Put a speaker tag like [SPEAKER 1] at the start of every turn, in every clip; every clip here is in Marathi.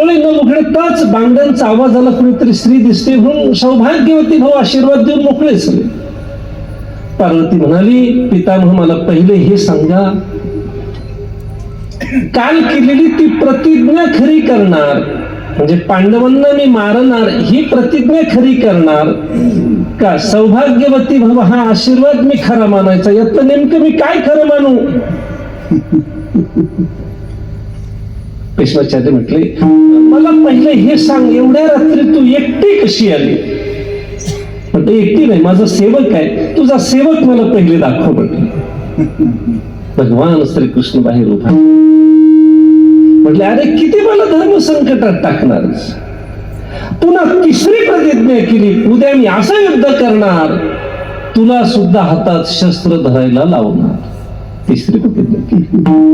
[SPEAKER 1] डोळे न उघडताच बांगड्यांचा आवाज आला, कुणीतरी स्त्री दिसते म्हणून सौभाग्यवती भाऊ आशीर्वाद देऊन मोकळे झाले. पार्वती म्हणाली, पितामह मला पहिले हे सांगा, काल केलेली ती प्रतिज्ञा खरी करणार, म्हणजे पांडवांना मी मारणार ही प्रतिज्ञा खरी करणार का सौभाग्यवती भाऊ हा आशीर्वाद मी खरा मानायचा, यातलं नेमकं मी काय खरं मानू? भीष्माचार्य म्हटले, मला पहिले हे सांग, एवढ्या रात्री तू एकटी कशी आली? म्हटलं एकटी नाही, माझा सेवक आहे, तुझा सेवक मला पहिले दाखव. म्हटलं भगवान श्रीकृष्ण बाहेर उभा. म्हटले अरे किती मला धर्म संकटात टाकणार? पुन्हा तिसरी प्रतिज्ञा केली, उद्या मी असं युद्ध करणार, तुला सुद्धा हातात शस्त्र धरायला लावणार. तिसरी प्रतिज्ञा केली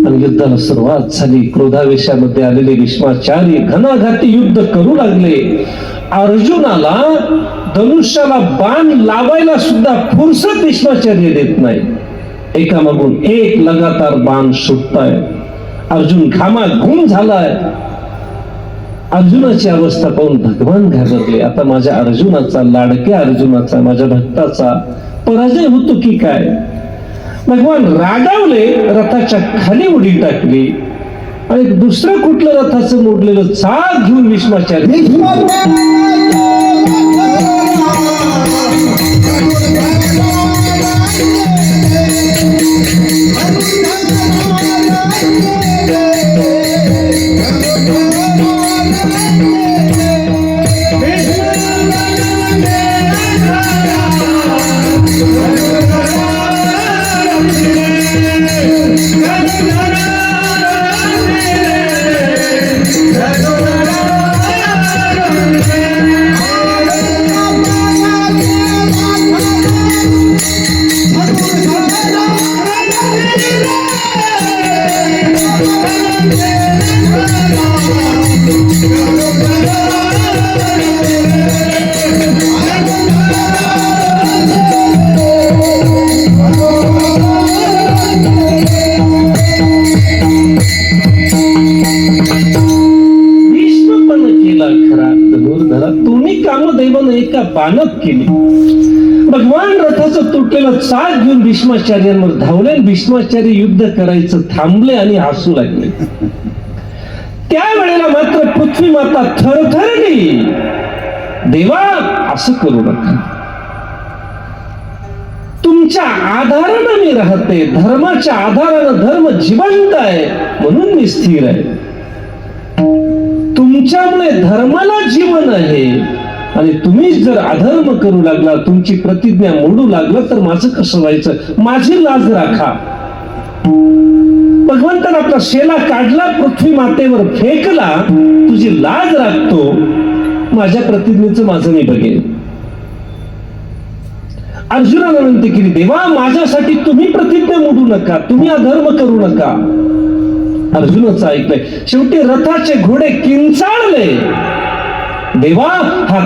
[SPEAKER 1] आणि युद्धाला सुरुवात झाली. क्रोधावेशामध्ये आलेले भीष्माचार्य घणाघाती युद्ध करू लागले. अर्जुनाला धनुष्याला बाण लावायला सुद्धा फुरसत भीष्माचार्य देत नाही. एकामागून एक लगातार बाण सुटताय. अर्जुन घामाघूम झालाय. अर्जुनाची अवस्था पाहून भगवान घाबरले. आता माझ्या अर्जुनाचा, लाडक्या अर्जुनाचा, माझ्या भक्ताचा पराजय होतो की काय? भगवान रागावले, रथाच्या खाली उडी टाकली आणि दुसरं कुठलं रथाचं मोडलेलं चाक घेऊन भीष्माचार्य एका बाणत केली. भगवान रथाचं तुटलेलं चाक घेऊन भीष्माचार्यांवर धावले. भीष्माचार्य युद्ध करायचं थांबले आणि हसू लागले. त्यावेळेला मात्र पृथ्वी माता थरथरली. देवा असं करू नका, तुमच्या आधारानं मी राहते, धर्माच्या आधारानं धर्म जिवंत आहे म्हणून मी स्थिर आहे. तुमच्यामुळे धर्माला जीवन आहे आणि तुम्हीच जर अधर्म करू लागला, तुमची प्रतिज्ञा मोडू लागला तर माझं कसं व्हायचं? माझी लाज राखा. भगवंताने आपला शेला काढला, पृथ्वी मातेवर फेकला, तुझी लाज राखतो, माझ्या प्रतिज्ञेचं माझं मी बघेन. अर्जुनाला विनंती केली, देवा माझ्यासाठी तुम्ही प्रतिज्ञा मोडू नका, तुम्ही अधर्म करू नका. अर्जुनाचं ऐकलंय. शेवटी रथाचे घोडे किंचाळले. देवा हा